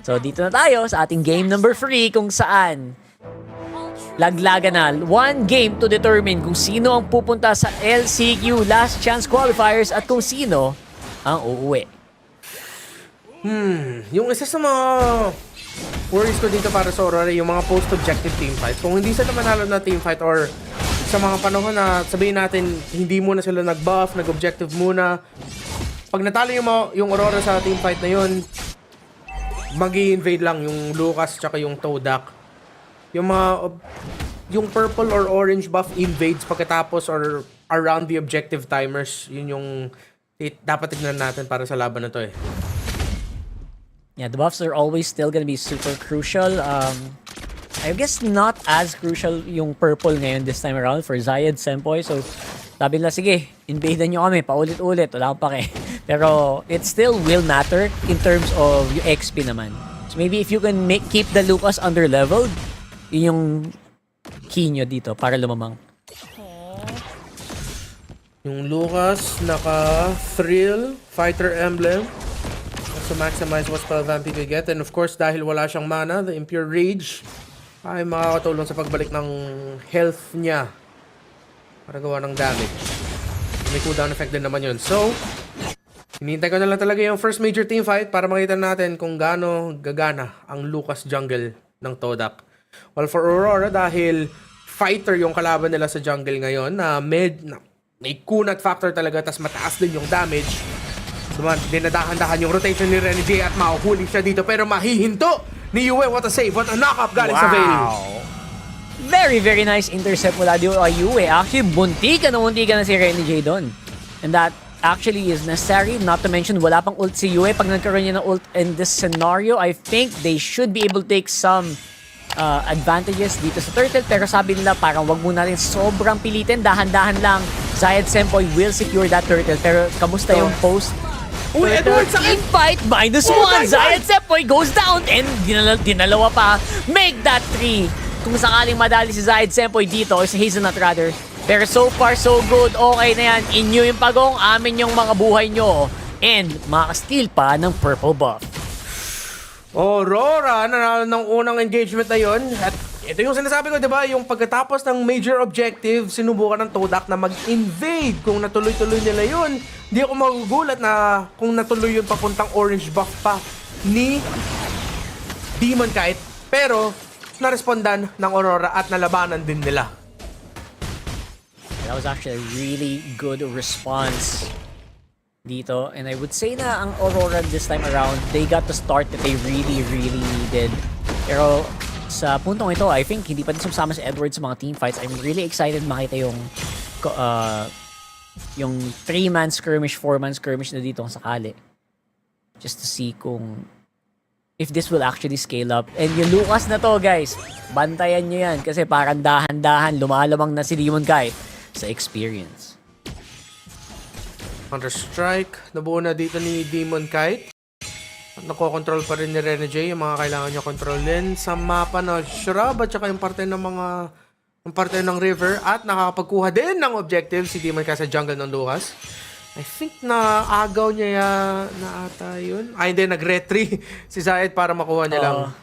So dito na tayo sa ating game number 3 kung saan laglagan na. One game to determine kung sino ang pupunta sa LCQ Last Chance Qualifiers at kung sino ang uuwi. Yung isa sa mga worries ko dito para sa Aurora, yung mga post-objective teamfight. Kung hindi sila manalo na teamfight or sa mga panahon na sabihin natin hindi muna sila nag-buff, nag-objective muna. Pag natalo yung Aurora sa teamfight na yun, mag-i-invade lang yung Lucas tsaka yung Todak. Yung purple or orange buff invades pagkatapos or around the objective timers. Yun yung dapat tignan natin para sa laban na to eh. Yeah, the buffs are always still gonna be super crucial. I guess not as crucial yung purple ngayon this time around for Zayed Sempoy. So, sabi nila, sige, invadean nyo kami, paulit-ulit, wala akong pake. Pero, it still will matter in terms of yung XP naman. So, maybe if you can keep the Lucas under-leveled, yun yung key nyo dito para lumamang. Yung Lucas, naka-thrill, fighter emblem. To maximize what spell vamp he can get. And of course, dahil wala siyang mana, the Impure Rage ay makakatulong sa pagbalik ng health niya para gawa ng damage. May cooldown effect din naman yun. So, hinihintay ko na lang talaga yung first major team fight para makita natin kung gaano gagana ang Lucas jungle ng Todak. Well, for Aurora, dahil fighter yung kalaban nila sa jungle ngayon na may kunat factor talaga, tas mataas din yung damage. Dinadahan-dahan yung rotation ni Renny J at mahuhuli siya dito pero mahihinto ni Yue. What a save, what a knock-up galing sa Veil. Very, very nice intercept mula dito kay Yue. Actually, buntikan na si Renny J doon. And that actually is necessary. Not to mention, wala pang ult si Yue. Pag nagkaroon niya ng ult in this scenario, I think they should be able to take some advantages dito sa Turtle. Pero sabi nila, parang wag muna rin sobrang pilitin. Dahan-dahan lang. Zayed Sempoy will secure that Turtle. Pero kamusta yung post? Uy, Edward, sakit! Team fight, -1. Zayed Sempoy goes down and dinalawa pa. Make that 3. Kung sakaling madali si Zayed Sempoy dito or si Hazelnut rather. Pero so far, so good. Okay na yan. Inyo yung pagong, amin yung mga buhay nyo. And maka-steal pa ng purple buff. Aurora, nanalo ng unang engagement na yun. At ito yung sinasabi ko, di ba? Yung pagkatapos ng major objective, sinubukan ng Todak na mag-invade. Kung natuloy-tuloy nila yun, di ako magugulat na kung natuloy yun papuntang orange buff pa ni Demon Kite. Pero, narespondan ng Aurora at nalabanan din nila. That was actually a really good response dito. And I would say na ang Aurora this time around, they got the start that they really, really needed. Pero sa puntong ito, I think hindi pa din sumama si Edward sa mga team fights. I'm really excited makita yung 3-man skirmish, 4-man skirmish na dito kung sakali. Just to see kung if this will actually scale up. And yung Lucas na to, guys, bantayan nyo yan kasi parang dahan-dahan lumalamang na si Demon Kite sa experience. Counter-Strike, nabuo na dito ni Demon Kite. At nakokontrol pa rin ni Renny J yung mga kailangan niya kontrolin sa mapa na Shrub at saka yung parte ng river at nakakapagkuha din ng objective si Demon Kite sa jungle ng Lucas. I think na agaw niya na ata yun. Ay hindi, nag-retry si Zayed para makuha niya lang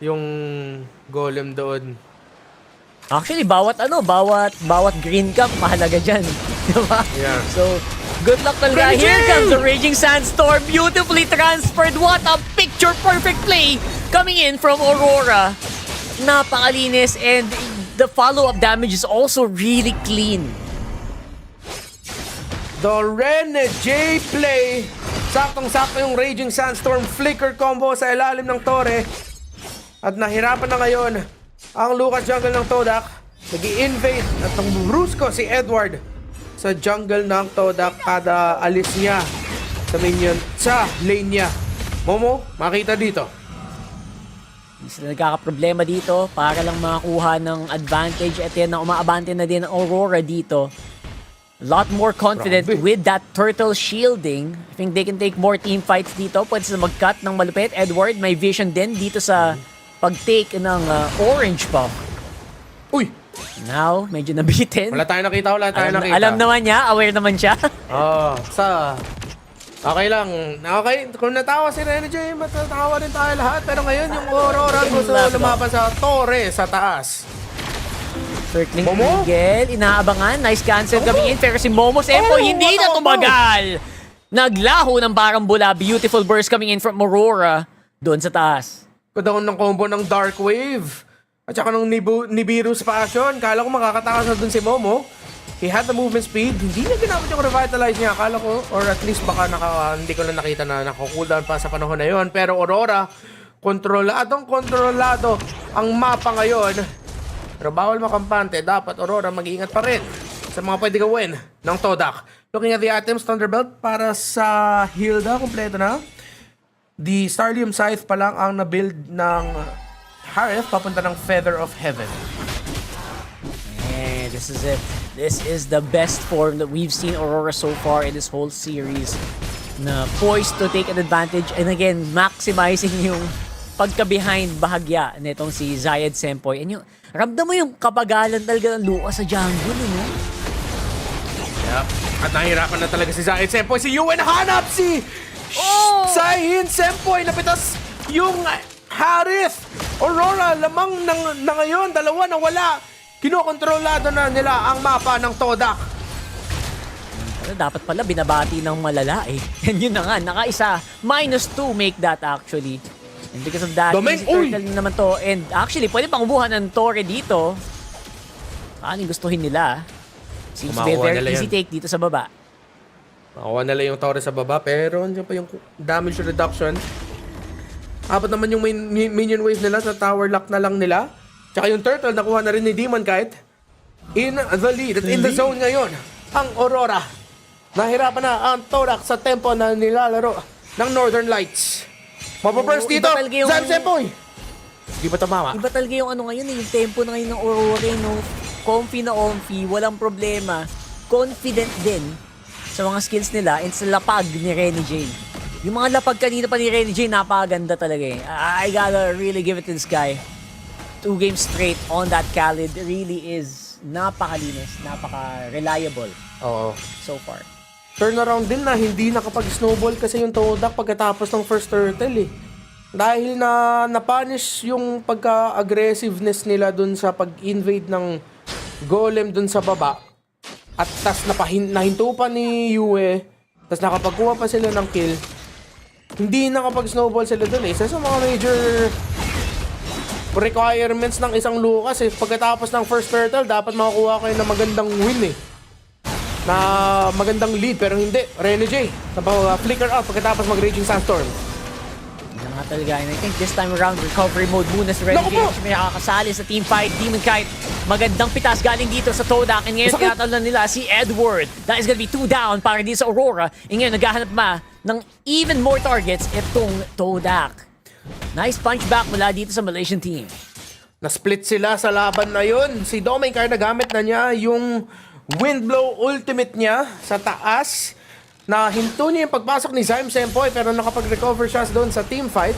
yung golem doon. Actually, bawat green cap mahalaga dyan. Diba? Yeah. So, good luck talaga. Here comes the Raging Sandstorm. Beautifully transferred. What a picture-perfect play coming in from Aurora. Napakalinis and the follow-up damage is also really clean. The Renny J play. Saktong-sakto yung Raging Sandstorm flicker combo sa ilalim ng torre. At nahirapan na ngayon ang Lucas jungle ng Todak. Nag-i-invade at nangburusko si Edward sa jungle ng Todak kada alis niya sa minion, sa lane niya. Momo, makita dito. Hindi sila nagkakaproblema dito para lang makakuha ng advantage at yan na umaabante na din ang Aurora dito. A lot more confident with that turtle shielding. I think they can take more team fights dito. Pwede sila mag-cut ng malupit. Edward, may vision din dito sa pag-take ng orange buff. Uy! Now, medyo nabitin. Wala tayo nakita. Alam naman niya, aware naman siya. Sa Okay lang. Okay, kung natawa si Rene J, matatawa rin tayo lahat. Pero ngayon, yung Aurora gusto lumaban sa torre sa taas. Circling Momo? Eagle, inaabangan. Nice cancel coming in. Pero si Momo Sempoy, hindi na tumagal. Naglaho ng barambula. Beautiful burst coming in from Aurora. Doon sa taas. Kadaon ng combo ng Dark Wave. At saka ng Nibiru's Passion. Kala ko makakatakas na dun si Momo. He had the movement speed. Hindi niya ginamit yung revitalize niya. Akala ko, or at least baka hindi ko na nakita na nakakooldown pa sa panahon na yon. Pero Aurora, kontrolado ang mapa ngayon. Pero bawal makampante. Dapat Aurora mag-iingat pa rin sa mga pwede gawin ng Todak. Looking at the items, Thunderbelt para sa Hilda. Kompleto na. The Starlium Scythe pa lang ang na-build ng Harith papunta ng Feather of Heaven. And this is it. This is the best form that we've seen Aurora so far in this whole series. Na poised to take an advantage and again, maximizing yung pagka-behind bahagya nitong si Zayed Sempoy. And yung, ramdam mo yung kapagalan talaga ng Lucas sa jungle, no? Yep. At nahihirapan na talaga si Zayed Sempoy. Si Yuen hanap si Zayed Sempoy. Napitas yung Harith. Aurora, lamang na ngayon. Dalawa na wala. Kinokontrolado na nila ang mapa ng Todak. Pero dapat pala binabati ng malala eh. And yun na nga, nakaisa. -2 make that actually. And because of that, Domain, easy turtle naman to. And actually, pwede pang ubuhan ng Torre dito. Ano yung gustuhin nila? Seems to be a Kumakuha very nila easy yan. take dito sa baba. Nakuha nila yung Torre sa baba. Pero andyan pa yung damage reduction. Apat naman yung minion wave nila. Sa tower lock na lang nila. Tsaka yung turtle, nakuha na rin ni Demon Kite. In the lead. At in the zone ngayon, ang Aurora. Nahirapan na ang Todak sa tempo na nilalaro ng Northern Lights. Mapaburst Oo, dito, iba talaga yung- Zan Sempoy! Di ba tamama? Iba talaga yung ano ngayon eh, yung tempo na ngayon ng Aurora, no? Comfy na omfy, walang problema. Confident din sa mga skills nila and sa lapag ni Renny J. Yung mga lapag kanina pa ni Renny J, napakaganda talaga eh. I gotta really give it to this guy. 2 games straight on that Khalid really is napakalinis, napaka-reliable Oo. so far. Turnaround din na hindi nakapag-snowball kasi yung Todak pagkatapos ng first turtle eh. Dahil na napunish yung pagka-aggressiveness nila dun sa pag-invade ng golem dun sa baba. At tas nahinto pa ni Yue. Tas nakapagkuha pa sila ng kill. Hindi nakapag-snowball sila dun eh. Isa sa mga major requirements ng isang Lucas eh. Pagkatapos ng first turtle, dapat makakuha kayo ng magandang win eh. Na magandang lead, pero hindi. Rene J, flicker out pagkatapos mag-Raging Sandstorm. Yan nga talaga. And I think this time around, recovery mode muna sa Red Naku po! Gage. May nakakasali sa team fight. Demon Kite, magandang pitas galing dito sa Todak. And ngayon, Sakit! tinatalan nila si Edward. That is gonna be 2 down para dito sa Aurora. And ngayon, naghahanap ng even more targets itong Todak. Nice punch back mula dito sa Malaysian team. Na-split sila sa laban na yun. Si Dominicare nagamit na niya yung Windblow ultimate niya sa taas. Na hinto niya yung pagpasok ni Zyme Sempoy pero nakapag-recover siya doon sa team fight.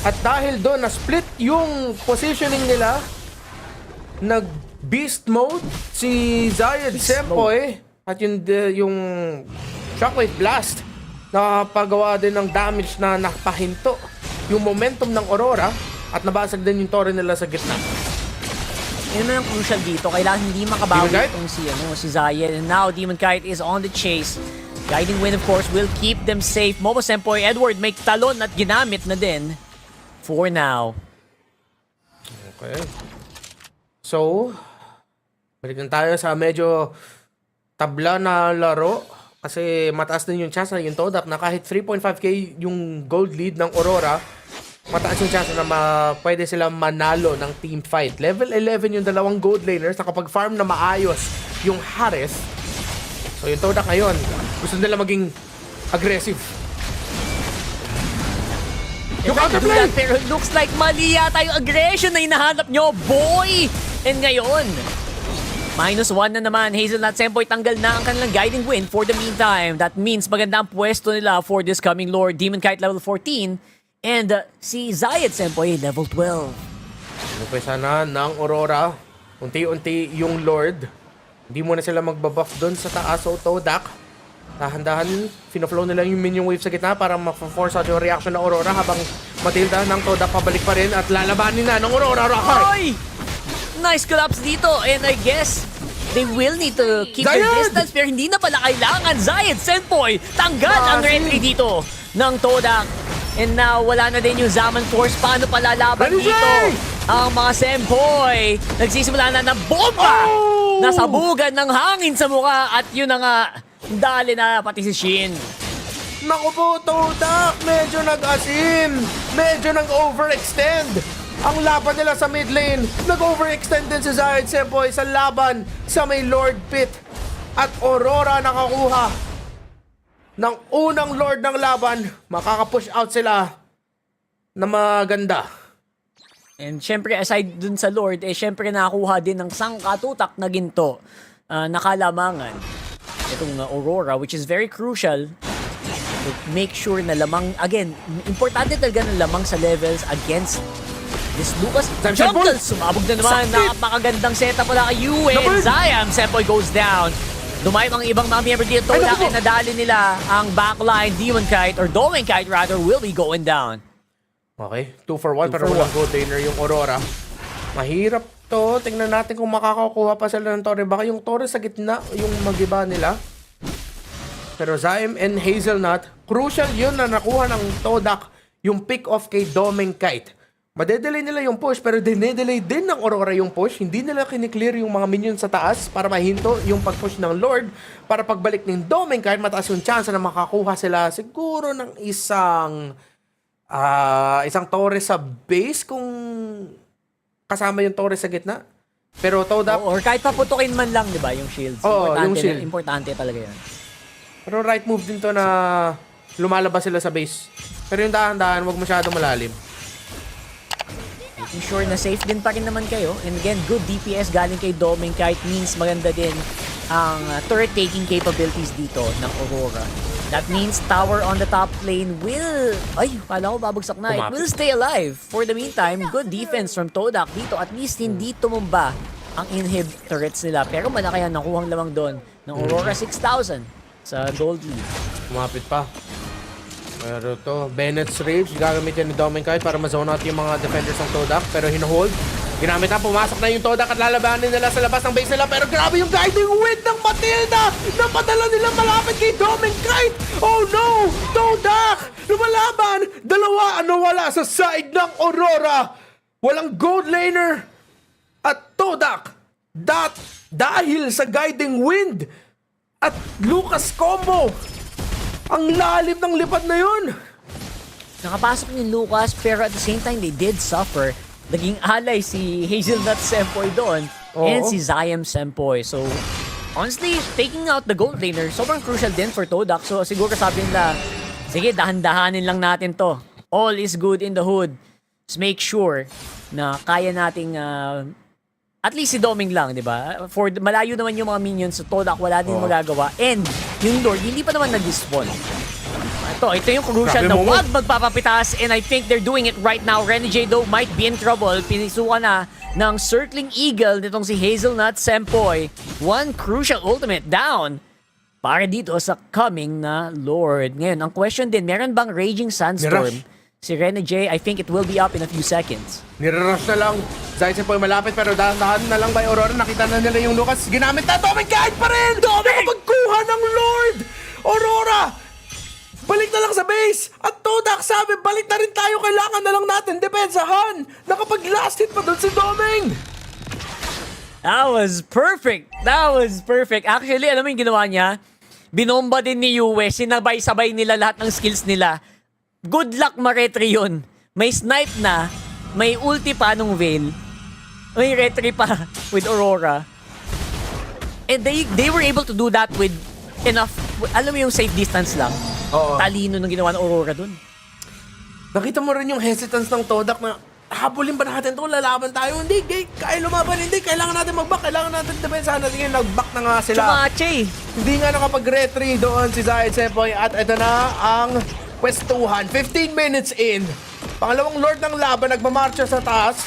At dahil doon, na-split yung positioning nila. Nag-beast mode si Zayed Sempoy. At yung Shockwave Blast na pagawa din ng damage na napahinto yung momentum ng Aurora at nabasag din yung torre nila sa gitna. Yun na yung crucial dito. Kailangan hindi makabawi Demon Kite? itong si Zayed. And now, Demon Kite is on the chase. Guiding Wind, of course, will keep them safe. Momo Sempoy, Edward, may talon at ginamit na din for now. Okay. So, balikan tayo sa medyo tabla na laro. Kasi mataas din yung chance na yung Todak na kahit 3.5k yung gold lead ng Aurora, mataas yung chance na pwede sila manalo ng team fight. Level 11 yung dalawang gold laners, nakapag-farm na maayos yung Harith. So yung Todak ngayon, gusto nila maging aggressive. Yung counterplay! Pero looks like mali yata yung aggression na hinahanap nyo, boy! And ngayon, -1 na naman. Hazelnut Sempoy tanggal na ang kanilang guiding wind for the meantime. That means maganda ang pwesto nila for this coming Lord. Demon Kite level 14. And si Zayed Sempoy level 12. Umpisa na ng Aurora. Unti-unti yung Lord. Hindi mo na sila magbabuff doon sa taas o Todak. Dahan-dahan, fino-flow nila yung minion wave sa gitna para ma-force out yung reaction ng Aurora habang Matilda ng Todak pabalik pa rin at lalabanin na ng Aurora Rockhart. Oy! Nice collapse dito. And I guess they will need to keep their Zayed! distance pero hindi na pala kailangan. Zayed Senpoy, tanggal ang retry dito ng Todak. And now, wala na din yung Zaman Force. Paano palalaban Ready, dito? Zay! Ang mga Senpoy, nagsisimula na ng bomba! Oh! Nasabugan ng hangin sa mukha at yun na nga, dali na pati si Shin. Naku po, Todak! Medyo nag-asim! Medyo nag-overextend! Ang laban nila sa mid lane, nag-overextend din si Zayed Senpoy sa laban sa may Lord Pit. At Aurora nakakuha ng unang Lord ng laban. Makaka-push out sila na maganda. And syempre, aside dun sa Lord, syempre nakakuha din ng sangkatutak na ginto na kalamangan. Itong Aurora, which is very crucial to make sure na lamang, again, importante talaga na lamang sa levels against this Lucas Jungle. Sumabog na naman, napakagandang setup mula kay Yue. And Zayam, Senpoy goes down. Dumayong ang ibang mga member dito, dahil nadali nila ang backline, Demon Kite, or Domen Kite rather, will be going down. Okay, 2 for 1 pero walang gold laner yung Aurora. Mahirap to. Tingnan natin kung makakakuha pa sila ng Torre. Baka yung Torre sa gitna, yung magiba nila. Pero Zaim and Hazelnut, crucial yun na nakuha ng Todak yung pick-off kay Domen Kite. Madedelay nila yung push pero dinedelay din ng Aurora yung push. Hindi nila kiniklear yung mga minions sa taas para mahinto yung pag-push ng Lord. Para pagbalik ng Domen Kite, mataas yung chance na makakuha sila siguro ng isang torre sa base kung kasama yung torre sa gitna. Pero Todak... Or kahit paputukin man lang, di ba, yung shields. Oo, yung shield. Importante talaga yan. Pero right move din to na lumalabas sila sa base. Pero yung dahan-dahan, wag masyadong malalim. Making sure na safe din pa rin naman kayo. And again, good DPS galing kay Domen Kite means maganda din ang turret taking capabilities dito ng Aurora. That means tower on the top lane will... Ay, kala ko babagsak na. It will stay alive. For the meantime, good defense from Todak dito. At least hindi tumumba ang inhib turrets nila. Pero malaki ang nakuhang lamang doon ng Aurora 6,000 sa gold lead. Kumapit pa. Pero to, Bennett's Rage, gagamit yan ni Domen Kite para ma-zone out yung mga defenders ng Todak. Pero hinohold. Ginamit na, pumasok na yung Todak at lalabanin nila sa labas ng base nila. Pero grabe yung guiding wind ng Matilda! Napadala nila malapit kay Domen Kite! Oh no! Todak! Lumalaban! Dalawa ang nawala sa side ng Aurora! Walang gold laner! At Todak! Dahil sa guiding wind! At Lucas combo! Ang lalim ng lipad na yun! Nakapasok ni Lucas pero at the same time they did suffer. Naging alay si Hazelnut Senpoy doon and si Zayam Senpoy. So honestly, taking out the gold laner sobrang crucial din for Todak. So siguro sabi nila, sige dahan-dahanin lang natin to. All is good in the hood. Just make sure na kaya nating at least si Doming lang, di ba? For malayo naman yung mga minions sa Todak, wala din magagawa. And yung Lord, hindi pa naman nag-spawn. Ito yung crucial na wag magpapapitas and I think they're doing it right now. Renegade though might be in trouble. Pinisukan na ng Circling Eagle nitong si Hazelnut Senpoy. One crucial ultimate down para dito sa coming na Lord. Ngayon, ang question din, meron bang Raging Sandstorm? Si Renegade, I think it will be up in a few seconds. Nirarush na lang. Zayt Senpoy malapit pero dahan-dahan na lang by Aurora. Nakita na nila yung Lucas. Ginamit na. Domen Kite pa rin! Nakapagkuha ng Lord! Aurora! Balik na lang sa base! At Todak sabi, balik na rin tayo. Kailangan na lang natin depensahan. Nakapag-last hit pa doon si Doming. That was perfect! That was perfect. Actually, alam mo yung ginawa niya? Binomba din ni Yue. Sinabay-sabay nila lahat ng skills nila. Good luck ma-retry yun. May snipe na, may ulti pa nung Veil, may retry pa with Aurora. And they were able to do that with enough, alam mo yung safe distance lang. Oo. Talino nung ginawa ng Aurora dun. Nakita mo rin yung hesitance ng Todak na habulin ba natin ito? Lalaban tayo? Hindi, kaya lumaban. Hindi, kailangan natin mag-back. Kailangan natin depensahan natin yung nag-back na nga sila. Chumache! Hindi nga nakapag-retry doon si Zayed Senpoy at ito na ang pwestuhan. 15 minutes in. Pangalawang Lord ng laban nagmamarcha sa taas.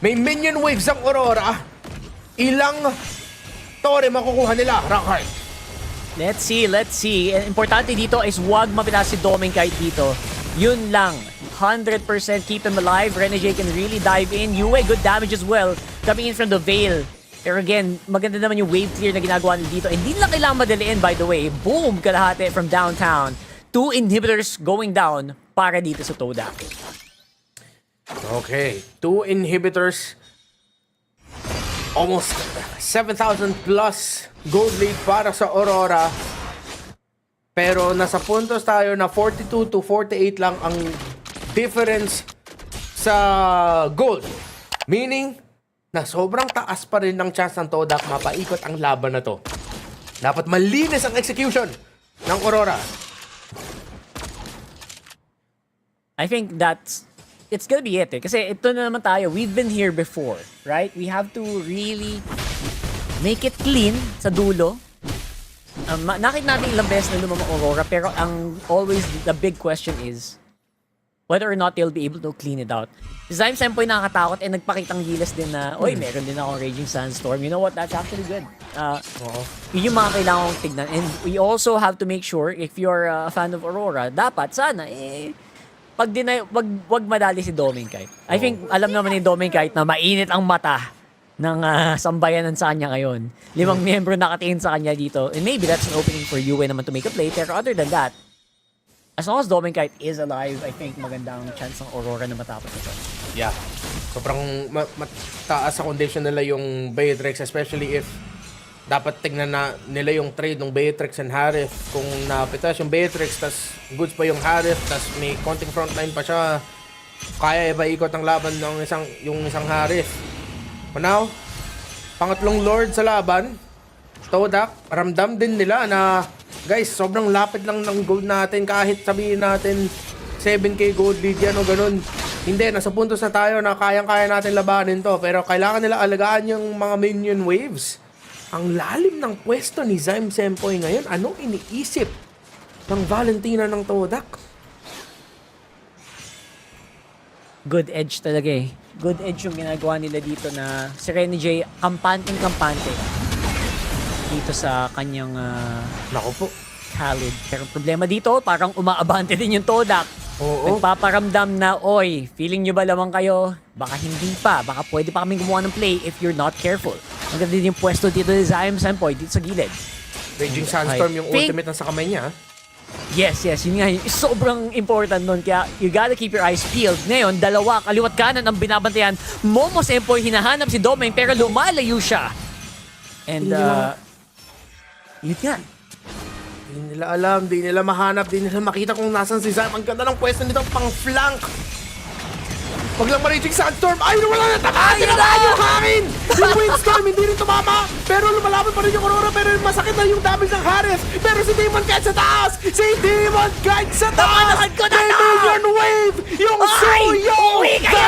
May minion waves ang Aurora. Ilang torre makukuha nila, Rockhart? Let's see. And importante dito is wag mapitas si Doming kahit dito. Yun lang. 100% keep him alive. Renegade can really dive in. Yue, good damage as well. Coming in from the Veil. Pero again, maganda naman yung wave clear na ginagawa nila dito. Hindi lang kailangan madaliin, by the way. Boom! Kalahati from downtown. 2 inhibitors going down para dito sa Todak. Okay, 2 inhibitors. Almost 7,000 plus gold lead para sa Aurora. Pero nasa puntos tayo na 42 to 48 lang ang difference sa gold. Meaning, na sobrang taas pa rin ng chance ng Todak mapaikot ang laban na to. Dapat malinis ang execution ng Aurora. I think it's gonna be it eh. Kasi ito na naman tayo. We've been here before, right? We have to really make it clean sa dulo. Nakita natin ilang beses na lumamang Aurora, pero always the big question is whether or not they'll be able to clean it out. Si Zyme Sempoy nakakatakot and nagpakitang gilas din na, oy, meron din akong Raging Sandstorm. You know what? That's actually good. Yun yung mga kailangan kong tignan. And we also have to make sure, if you're a fan of Aurora, dapat sana, wag madali si Doming kahit. I think, alam naman ni Doming kahit na mainit ang mata ng sambayanan sa kanya ngayon. 5 miyembro nakatingin sa kanya dito. And maybe that's an opening for Yue naman to make a play. Pero other than that, as long as Doming Kite is alive, I think magandang chance ng Aurora na matapos ito. Yeah. Sobrang mataas sa condition nila yung Beatrix, especially if dapat tignan na nila yung trade ng Beatrix and Harith. Kung napitas yung Beatrix, tas goods pa yung Harith, tas may konting frontline pa siya, kaya ba ikot ang laban ng yung isang Harith. For now, pangatlong Lord sa laban, Todak, ramdam din nila na guys, sobrang lapit lang ng gold natin kahit sabihin natin 7k gold lead yan o ganun. Hindi, nasa puntos na tayo na kayang-kaya natin labanin to. Pero kailangan nila alagaan yung mga minion waves. Ang lalim ng pwesto ni Zyme Sempoy ngayon. Anong iniisip ng Valentina ng Todak? Good edge talaga eh. Good edge yung ginagawa nila dito na si Renegade kampanteng-kampante dito sa kanyang Naku po. Khalid. Pero problema dito, parang umaabante din yung Todak. Oo. Nagpaparamdam na, oy, feeling nyo ba lamang kayo? Baka hindi pa. Baka pwede pa kaming gumawa ng play if you're not careful. Maganda din yung pwesto dito ni Zyme Sempoy dito sa gilid. Raging Sandstorm yung think- ultimate na sa kamay niya. Yes, yun nga. Sobrang important nun. Kaya you gotta keep your eyes peeled. Ngayon, dalawa, kaliwat kanan ang binabantayan. Momo Sempoy, hinahanap si Doming pero lumalayo siya. And, yun nga. Di nila alam, di nila mahanap, di nila makita kung nasan si Zyme. Ang ganda ng pwesto nito, pang flank. Pag lang ma-Raging Sandstorm, ay wala na, tamaan yung hangin! Yung Windstorm, hindi rin tumama, pero lumalaban pa rin yung Aurora, pero masakit na yung damage ng Harith. Pero si Demon Kite sa taas! Si Demon Kite sa taas! Tamanahan ko na May to! Minion Wave! Yung Ay! Suyo! Uwi kayo!